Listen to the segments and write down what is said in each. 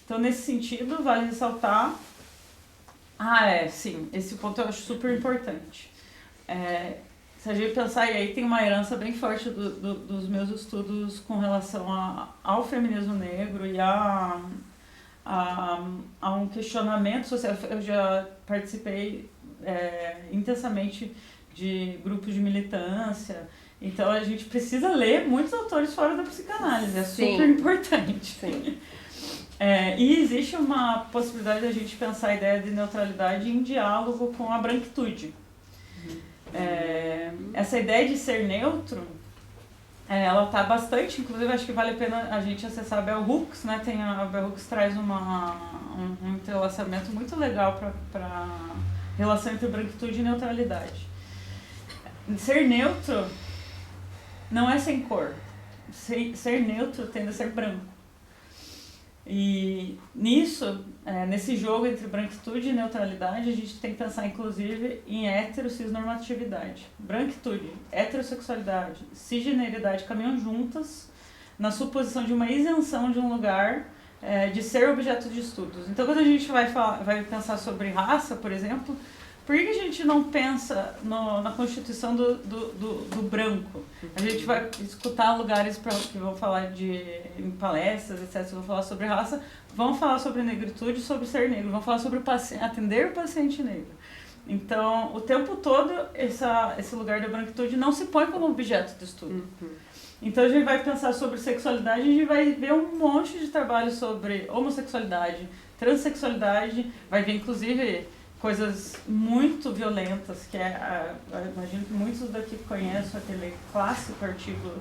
Então, nesse sentido, vale ressaltar... sim, esse ponto eu acho super importante. Se a gente pensar, e aí tem uma herança bem forte dos meus estudos com relação ao feminismo negro e a um questionamento social. Eu já participei intensamente de grupos de militância, então a gente precisa ler muitos autores fora da psicanálise, super importante. Sim. E existe uma possibilidade de a gente pensar a ideia de neutralidade em diálogo com a branquitude. Essa ideia de ser neutro, ela está bastante, inclusive acho que vale a pena a gente acessar a Bell Hooks, né? A Bell Hooks traz um entrelaçamento muito legal para a relação entre branquitude e neutralidade. Ser neutro não é sem cor. Ser neutro tende a ser branco. E nisso, nesse jogo entre branquitude e neutralidade, a gente tem que pensar inclusive em cisnormatividade. Branquitude, heterossexualidade, cisgeneridade caminham juntas na suposição de uma isenção de um lugar de ser objeto de estudos. Então, quando a gente vai pensar sobre raça, por exemplo, por que a gente não pensa na constituição do branco? A gente vai escutar lugares que vão falar em palestras, etc., vão falar sobre raça, vão falar sobre negritude, sobre ser negro, vão falar sobre atender o paciente negro. Então, o tempo todo, esse lugar da branquitude não se põe como objeto de estudo. Então, a gente vai pensar sobre sexualidade, a gente vai ver um monte de trabalho sobre homossexualidade, transexualidade, vai ver, inclusive, coisas muito violentas, imagino que muitos daqui conhecem aquele clássico artigo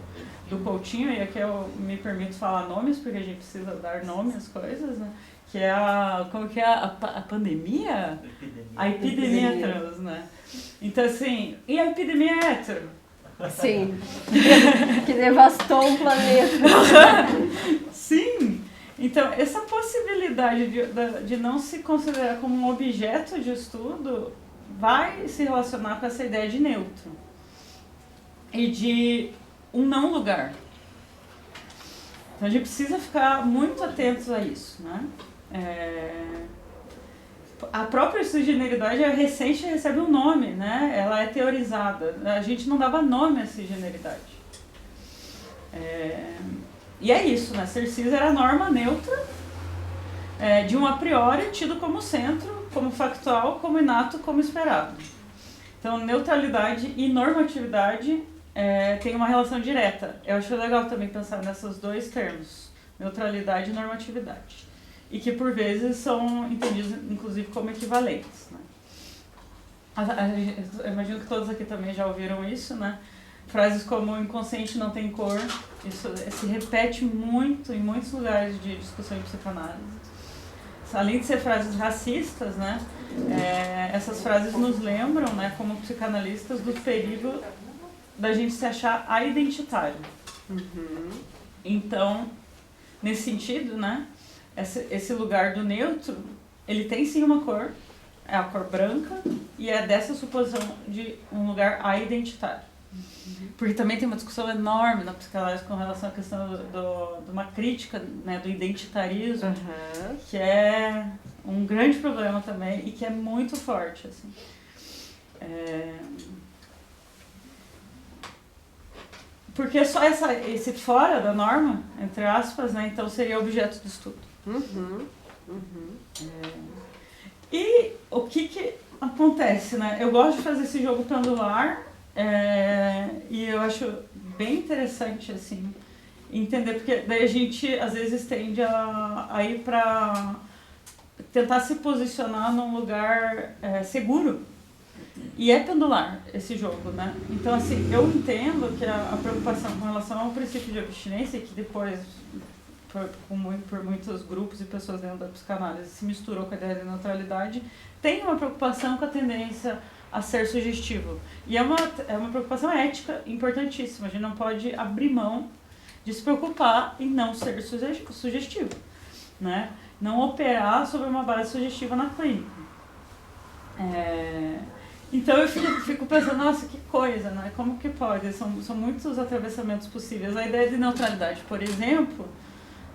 do Coutinho, e aqui eu me permito falar nomes, porque a gente precisa dar nome às coisas, né? Que é a pandemia? A epidemia trans, né? Então, assim, e a epidemia hétero? Sim, que devastou o planeta. Sim! Então, essa possibilidade de não se considerar como um objeto de estudo vai se relacionar com essa ideia de neutro e de um não lugar. Então, a gente precisa ficar muito atentos a isso, né? A própria cisgeneridade recente recebe um nome, né? Ela é teorizada. A gente não dava nome à cisgeneridade. E é isso, né? Ser cis era a norma neutra de um a priori tido como centro, como factual, como inato, como esperado. Então, neutralidade e normatividade têm uma relação direta. Eu acho legal também pensar nesses dois termos, neutralidade e normatividade. E que, por vezes, são entendidos, inclusive, como equivalentes, né? Eu imagino que todos aqui também já ouviram isso, né? Frases como o inconsciente não tem cor, isso se repete muito em muitos lugares de discussão em psicanálise. Além de ser frases racistas, né, essas frases nos lembram, né, como psicanalistas, do perigo da gente se achar identitário. Então, nesse sentido, né, esse lugar do neutro, ele tem sim uma cor, é a cor branca, e é dessa suposição de um lugar identitário. Porque também tem uma discussão enorme na psicanálise com relação à questão de uma crítica, né, do identitarismo, que é um grande problema também e que é muito forte, assim. Porque só esse fora da norma, entre aspas, né, então seria objeto de estudo. E o que acontece, né? Eu gosto de fazer esse jogo pendular. E eu acho bem interessante, assim, entender, porque daí a gente, às vezes, tende a ir para tentar se posicionar num lugar seguro. E é pendular esse jogo, né? Então, assim, eu entendo que a preocupação com relação ao princípio de abstinência, que depois, por muitos grupos e pessoas dentro da psicanálise, se misturou com a ideia de neutralidade, tem uma preocupação com a tendência a ser sugestivo. E é uma preocupação ética importantíssima. A gente não pode abrir mão de se preocupar em não ser sugestivo, né? Não operar sobre uma base sugestiva na clínica. Então eu fico pensando, nossa, que coisa, né? Como que pode? São muitos atravessamentos possíveis. A ideia de neutralidade, por exemplo,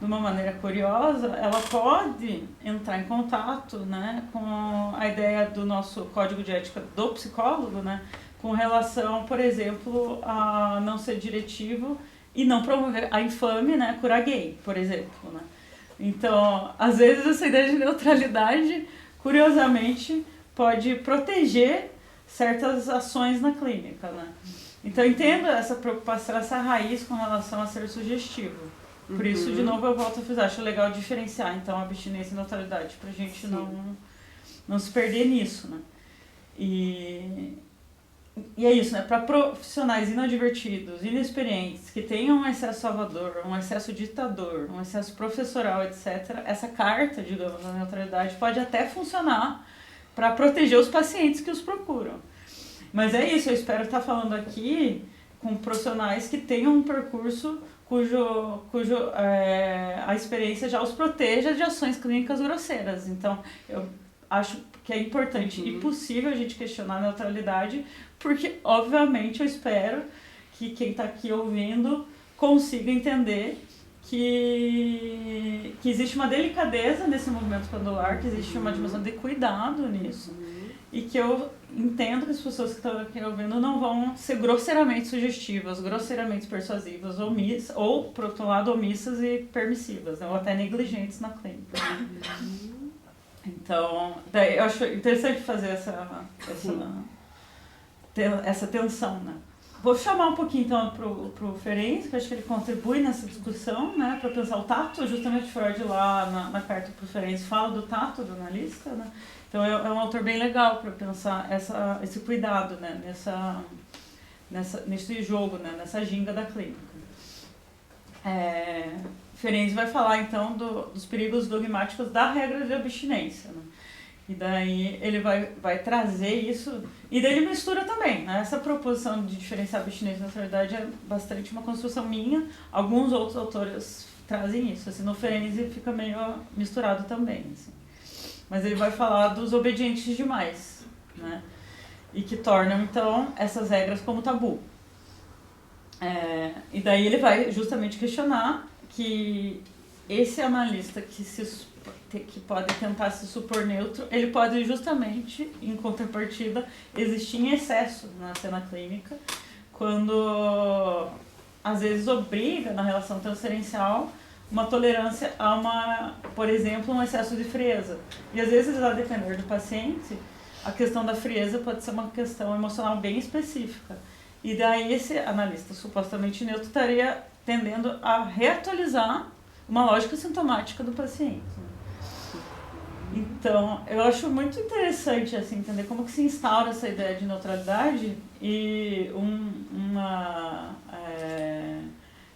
de uma maneira curiosa, ela pode entrar em contato, né, com a ideia do nosso código de ética do psicólogo, né, com relação, por exemplo, a não ser diretivo e não promover a infame, né, curar gay, por exemplo, né. Então, às vezes essa ideia de neutralidade, curiosamente, pode proteger certas ações na clínica, né. Então, eu entendo essa preocupação, essa raiz com relação a ser sugestivo. Por isso, de novo, eu volto a frisar, acho legal diferenciar, então, abstinência e neutralidade, pra gente não se perder nisso, né. E é isso, né, para profissionais inadvertidos, inexperientes, que tenham um excesso salvador, um excesso ditador, um excesso professoral, etc., essa carta, digamos, da neutralidade pode até funcionar para proteger os pacientes que os procuram. Mas é isso, eu espero estar falando aqui com profissionais que tenham um percurso cujo a experiência já os proteja de ações clínicas grosseiras. Então, eu acho que é importante e possível a gente questionar a neutralidade, porque, obviamente, eu espero que quem está aqui ouvindo consiga entender que existe uma delicadeza nesse movimento pendular, que existe uma dimensão de cuidado nisso, e que eu entendo que as pessoas que estão aqui ouvindo não vão ser grosseiramente sugestivas, grosseiramente persuasivas, ou, por outro lado, omissas e permissivas, né? Ou até negligentes na clínica. Então, daí eu acho interessante fazer essa tensão, né? Vou chamar um pouquinho, então, pro Ferenczi, que eu acho que ele contribui nessa discussão, né? Para pensar o tato, justamente Freud lá na carta pro Ferenczi fala do tato do analista, né? Então, é um autor bem legal para pensar esse cuidado, né? Nesse jogo, né? Nessa ginga da clínica. Ferenczi vai falar, então, dos perigos dogmáticos da regra de abstinência, né? E daí ele vai trazer isso, e daí ele mistura também, né? Essa proposição de diferenciar abstinência e neutralidade é bastante uma construção minha, alguns outros autores trazem isso, assim, no Ferenczi fica meio misturado também, assim. Mas ele vai falar dos obedientes demais, né? E que tornam, então, essas regras como tabu. E daí ele vai justamente questionar que esse analista que pode tentar se supor neutro, ele pode justamente, em contrapartida, existir em excesso na cena clínica, quando às vezes obriga na relação transferencial uma tolerância a por exemplo, um excesso de frieza. E às vezes, a depender do paciente, a questão da frieza pode ser uma questão emocional bem específica. E daí esse analista supostamente neutro estaria tendendo a reatualizar uma lógica sintomática do paciente. Então, eu acho muito interessante assim, entender como que se instaura essa ideia de neutralidade e uma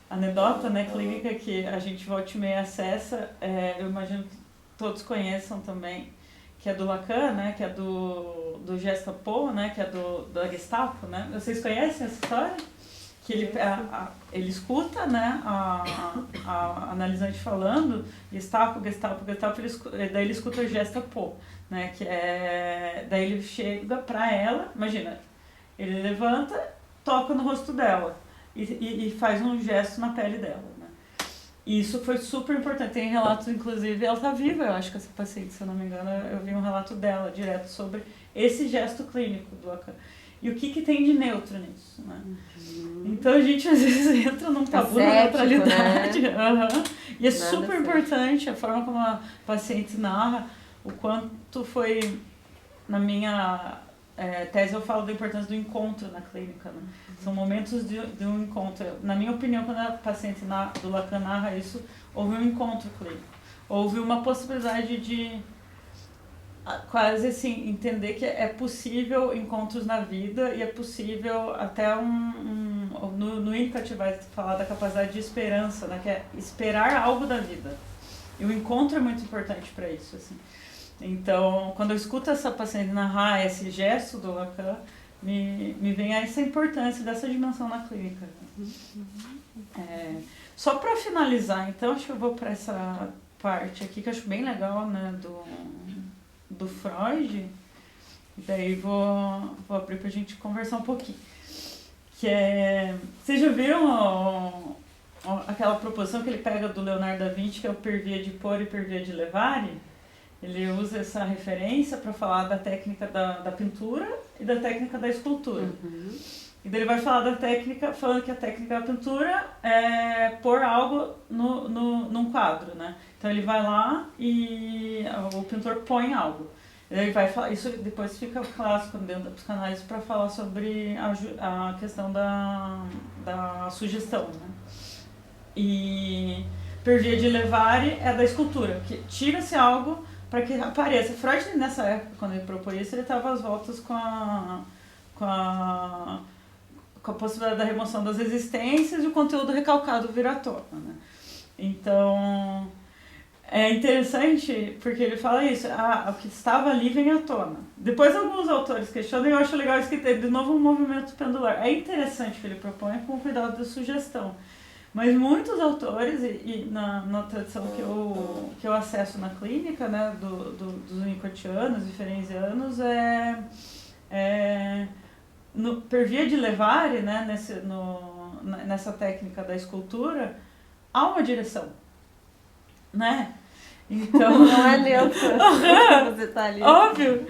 anedota, né, clínica que a gente volta e meia acessa, eu imagino que todos conheçam também, que é do Lacan, né, que é do Gestapo, né, que é da Gestapo, né? Vocês conhecem essa história? Que ele escuta, né, a analisante falando, Gestapo, daí ele escuta o Gestapo, né, que daí ele chega pra ela, imagina, ele levanta, toca no rosto dela e faz um gesto na pele dela, né. E isso foi super importante, tem relatos, inclusive, ela tá viva, eu acho que essa paciente, se eu não me engano, eu vi um relato dela direto sobre esse gesto clínico do Lacan. E o que tem de neutro nisso, né? Então a gente às vezes entra num tabu da neutralidade. Né? E é super importante a forma como a paciente narra, o quanto foi, na minha tese eu falo da importância do encontro na clínica, né? São momentos de um encontro. Na minha opinião, quando a paciente do Lacan narra isso, houve um encontro clínico. Houve uma possibilidade de quase assim, entender que é possível encontros na vida e é possível até no Winnicott vai falar da capacidade de esperança, né, que é esperar algo da vida. E o encontro é muito importante para isso, assim. Então, quando eu escuto essa paciente narrar esse gesto do Lacan, me vem essa importância dessa dimensão na clínica. Só para finalizar, então, acho que eu vou para essa parte aqui que eu acho bem legal, né, do Freud, e daí vou abrir pra gente conversar um pouquinho. Vocês já viram aquela proposição que ele pega do Leonardo da Vinci, que é o per via de por e per via de levare. Ele usa essa referência para falar da técnica da pintura e da técnica da escultura. E daí ele vai falar da técnica, falando que a técnica da pintura é pôr algo num quadro, né? Então ele vai lá e o pintor põe algo. Ele vai falar, isso depois fica clássico dentro da psicanálise para falar sobre a questão da sugestão, né? E per via de levare é da escultura, que tira-se algo para que apareça. Freud, nessa época, quando ele propôs isso, ele estava às voltas com a possibilidade da remoção das existências e o conteúdo recalcado vir à tona, né? Então, é interessante porque ele fala isso, o que estava ali vem à tona. Depois alguns autores questionam e eu acho legal isso que tem de novo um movimento pendular. É interessante que ele propõe com cuidado da sugestão. Mas muitos autores, e na tradição que eu acesso na clínica, né, dos winnicottianos e ferencianos, per via de levare, né, nessa técnica da escultura, há uma direção, né? Então, não é neutro. Você tá ali. Óbvio!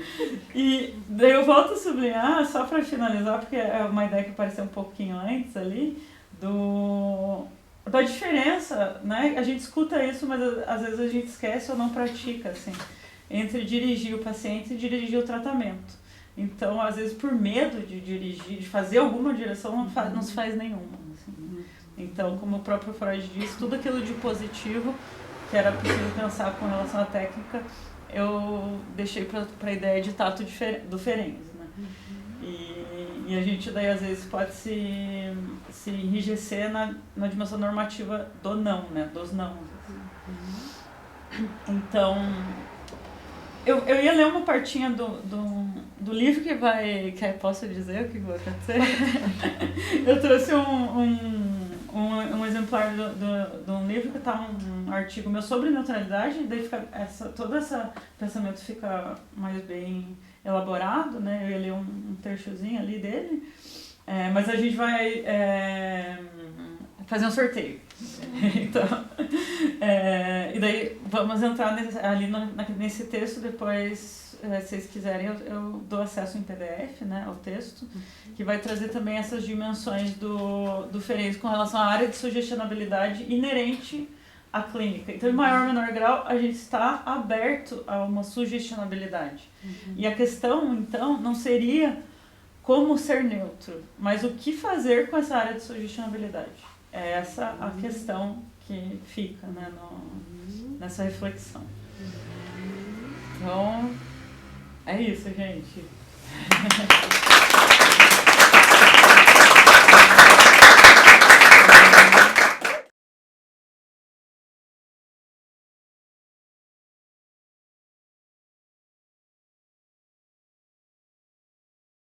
E daí eu volto a sublinhar, só para finalizar, porque é uma ideia que apareceu um pouquinho antes ali, da diferença, né? A gente escuta isso, mas às vezes a gente esquece ou não pratica, assim, entre dirigir o paciente e dirigir o tratamento. Então, às vezes, por medo de dirigir, de fazer alguma direção, não se faz nenhuma. Assim. Então, como o próprio Freud disse, tudo aquilo de positivo que era possível pensar com relação à técnica, eu deixei para a ideia de tato do Ferenczi, né? E a gente daí às vezes pode se enrijecer na dimensão normativa do não, né? Dos não. Então, eu ia ler uma partinha do livro que posso dizer o que vai acontecer? Eu trouxe um exemplar de um livro que está um artigo meu sobre neutralidade, daí fica todo esse pensamento fica mais bem elaborado, né? Eu ia ler um trechozinho ali dele, mas a gente vai fazer um sorteio. Então, e daí vamos entrar nesse texto, depois, se vocês quiserem, eu dou acesso em PDF, né, ao texto, que vai trazer também essas dimensões do Ferenczi com relação à área de sugestionabilidade inerente à clínica. Então, em maior ou menor grau, a gente está aberto a uma sugestionabilidade. E a questão, então, não seria como ser neutro, mas o que fazer com essa área de sugestionabilidade. É essa a questão que fica, né, nessa reflexão. Então, é isso, gente.